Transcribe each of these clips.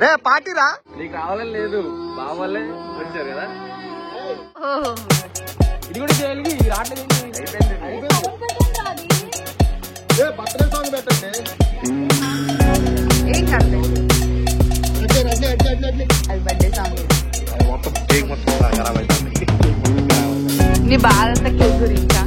రే పార్టీరా నీకు రావాలని లేదు బావలే వచ్చారు కదా ఇది కూడా చేయాలి బర్త్డే సాంగ్ పెట్టండి ఏం కాదు అది బర్త్డే సాంగ్ మొత్తం కేక్ మొత్తం ఖరాబ్ అవుతుంది నీ బాధ అంతా కేక్ గురించా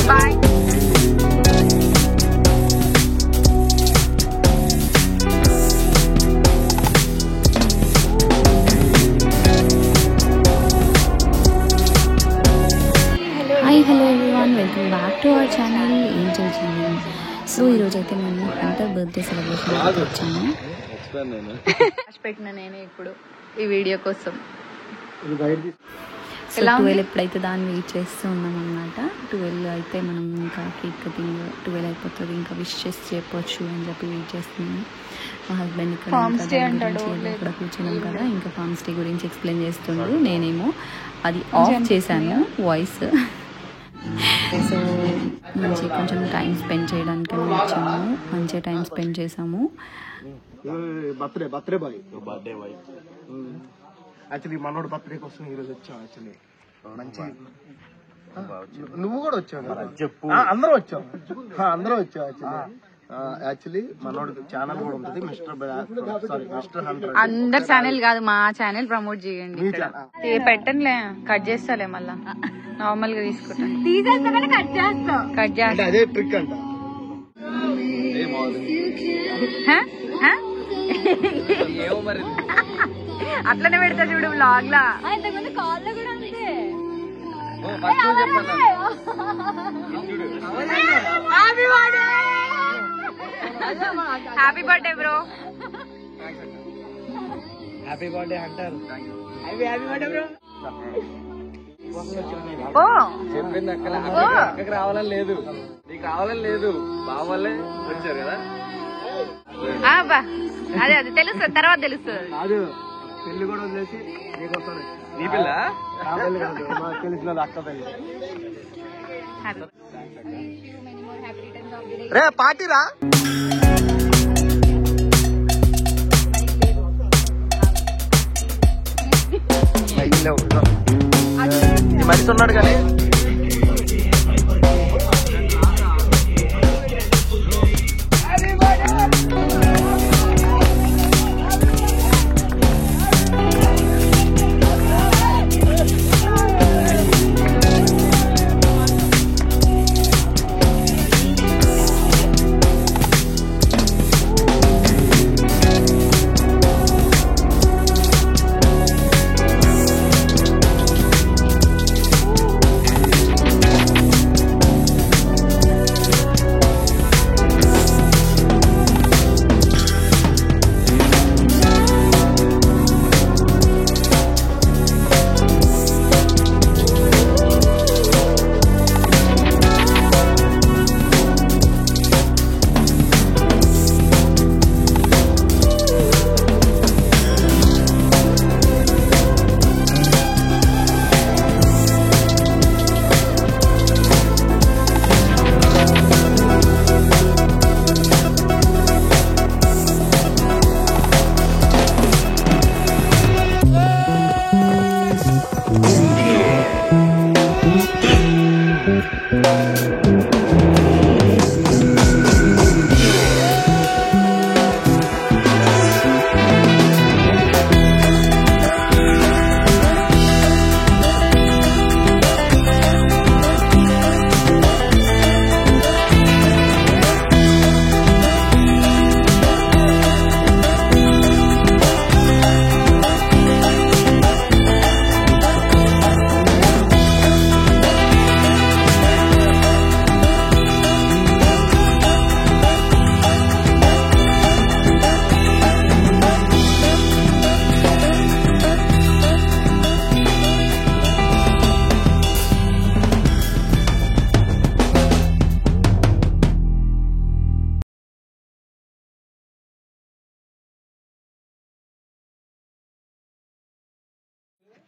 bye hi hello everyone welcome back to our channel Angel channel. So ఈరోజు అయితే మేము హంటర్ బర్త్డే సెలబ్రేషన్ వచ్చాము. పెట్టిన నేనే ఇప్పుడు ఈ వీడియో కోసం. సో 12 ఎప్పుడైతే దాన్ని వెయిట్ చేస్తూ ఉన్నాం అనమాట. 12 అయితే మనం ఇంకా కేక్ కటింగ్ 12 అయిపోతుంది, ఇంకా విష్ చేసి చెప్పొచ్చు అని చెప్పి వెయిట్ చేస్తున్నాము. మా హస్బెండ్ ఇక్కడ కూర్చున్నాం కదా, ఇంకా ఫార్మ్ స్టే గురించి ఎక్స్ప్లెయిన్ చేస్తుండ్రు. నేనేమో అది ఆఫ్ చేశాను వాయిస్. సో మంచి కొంచెం టైం స్పెండ్ చేయడానికి వచ్చాము, మంచిగా టైం స్పెండ్ చేసాము. బర్త్డే బాయ్ యాక్చువల్లీ మనోడు బర్త్డే కోసం ఈరోజు వచ్చాం. యాక్చువల్లీ మంచి నువ్వు కూడా వచ్చావు చెప్పు. అందరూ వచ్చాం యాక్చువల్లీ మనోడు ఛానల్ కూడా ఉంటుంది మిస్టర్ హంటర్. అందరు ఛానల్ కాదు, మా ఛానల్ ప్రమోట్ చేయండి. పెట్టనులే, కట్ చేస్తాలే, మళ్ళా నార్మల్ గా తీసుకుంటాను. కట్ చేస్తా అదే ట్రిక్ అంట. అట్లనే పెడతా చూడు బ్లాగ్ లా. Happy birthday bro. Happy birthday hunter. Happy birthday bro. చెప్పింది అక్కడికి రావాలని లేదు, నీకు రావాలని లేదు బావలే వచ్చారు కదా. అదే అదే తెలుస్తుంది, తర్వాత తెలుస్తుంది. కాదు పెళ్లి కూడా వదిలేసి నీకోసం. నీ పిల్ల పెళ్లి కాదు, మాకు తెలిసిన అక్క పెళ్లి. రే పార్టీరా మనిషి ఉన్నాడు కానీ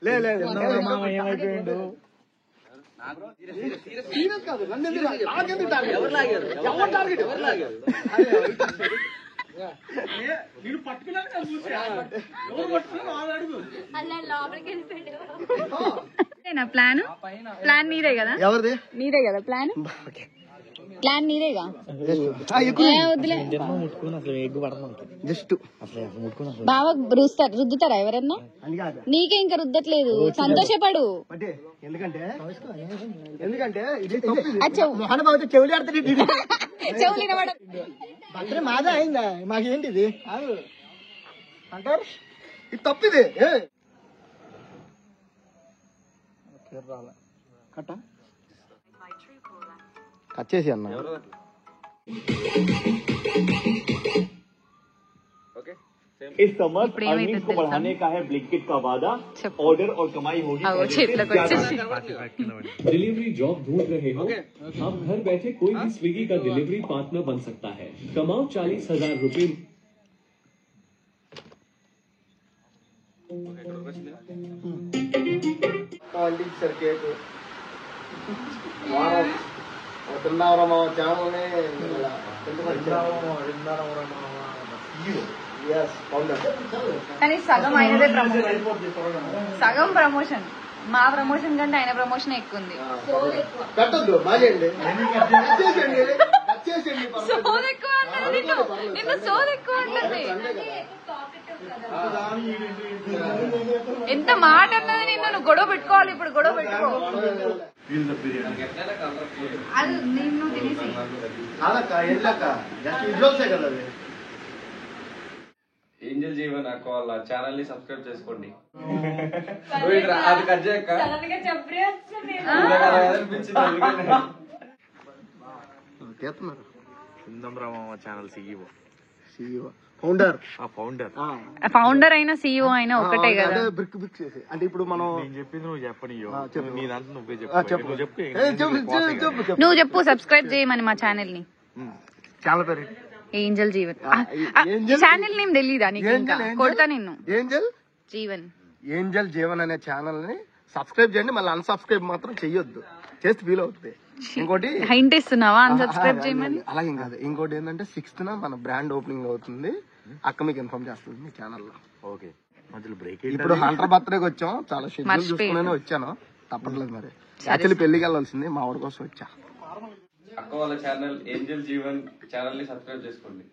లేదు సీరియస్ కాదు. నన్ను ఎందుకు నాకెందుకు టార్గెట్? ఎవరు టార్గెట్? నేను పట్టుకున్నాను కదా చూసి. ఎవరు పట్టుకున్నా వాళ్ళు అడుగు. ప్లాన్ నీదే కదా? ఎవరిది? నీదే కదా ప్లాన్ నీదేగా. జస్ట్ బాగా రుద్దుతారా ఎవరన్నా? నీకే ఇంకా రుద్దట్లేదు, సంతోషపడు. ఎందుకంటే చెవులు ఆడుతుంది. చెవులు వినబడ బర్త్డే మాదే అయిందా? మాకేంటిది అంటారు. ఇది తప్పిది. కట్ చేసి అన్న. इस समर अर्निंग्स को बढ़ाने का है ब्लिंकिट का वादा। ऑर्डर और कमाई होगी। डिलीवरी जॉब ढूंढ रहे हो? अब घर बैठे कोई भी स्विगी का डिलीवरी पार्टनर बन सकता है। कमाओ 40,000 रुपए। కానీ సగం అయినదే ప్రమోషన్, సగం ప్రమోషన్. మా ప్రమోషన్ కంటే ఆయన ప్రమోషన్ ఎక్కువ ఉంది. పెట్టద్దు బాగండి. సోది ఎక్కువ అంటుంది నిన్ను, సోది ఎక్కువ అంటుంది. ఎంత మాట అన్నది నిన్ను. నువ్వు గొడవ పెట్టుకోవాలి, ఇప్పుడు గొడవ పెట్టుకో. అది నిన్ను తెలిసి ఏంజల్ జీవన్ అక్క వాళ్ళ ఛానల్ ని సబ్స్క్రైబ్ చేసుకోండి. అది కట్ చేయక ఛానల్ ఫౌండర్ అయినా సీఈఓ అయినా ఒకటే కదా. బ్రిక్ చేసి అంటే ఇప్పుడు మనం చెప్పింది నువ్వు చెప్పని నీ దాంట్లో నువ్వే నువ్వు చెప్పు. సబ్స్క్రైబ్ చేయమని మా ఛానల్ ని. ఛానల్ పేరు ఏంజల్ జీవన్. ఛానల్ నేమ్ తెలీదా నీకు? ఇంకా కొడతా నిన్ను. ఏంజల్ జీవన్ అనే ఛానల్ ని సబ్స్క్రైబ్ చేయండి. మళ్ళీ అన్సబ్స్క్రైబ్ మాత్రం చెయ్యొద్దు, చేస్తే ఫీల్ అవుతుంది. ఇంకోటి హింట్ ఇస్తున్నావా అన్సబ్స్క్రైబ్ చేయమని? అలాగే కాదు. ఇంకోటి ఏంటంటే 6th మన బ్రాండ్ ఓపెనింగ్ అవుతుంది. అక్క మీకు ఇన్ఫార్మ్ చేస్తుంది మీ ఛానల్లో. ఓకే. మధ్యలో బ్రేక్. ఇప్పుడు హంటర్ బర్త్డేకి వచ్చాం. చాలా షెడ్యూల్ చూసుకునే వచ్చాను, తప్పట్లేదు. మరి యాక్చువల్లీ పెళ్లికి వెళ్ళాల్సింది, మా ఊరి కోసం వచ్చా. అక్క వాళ్ళ ఛానల్ ఏంజల్ జీవన్ ఛానల్ ని సబ్స్క్రైబ్ చేసుకోండి.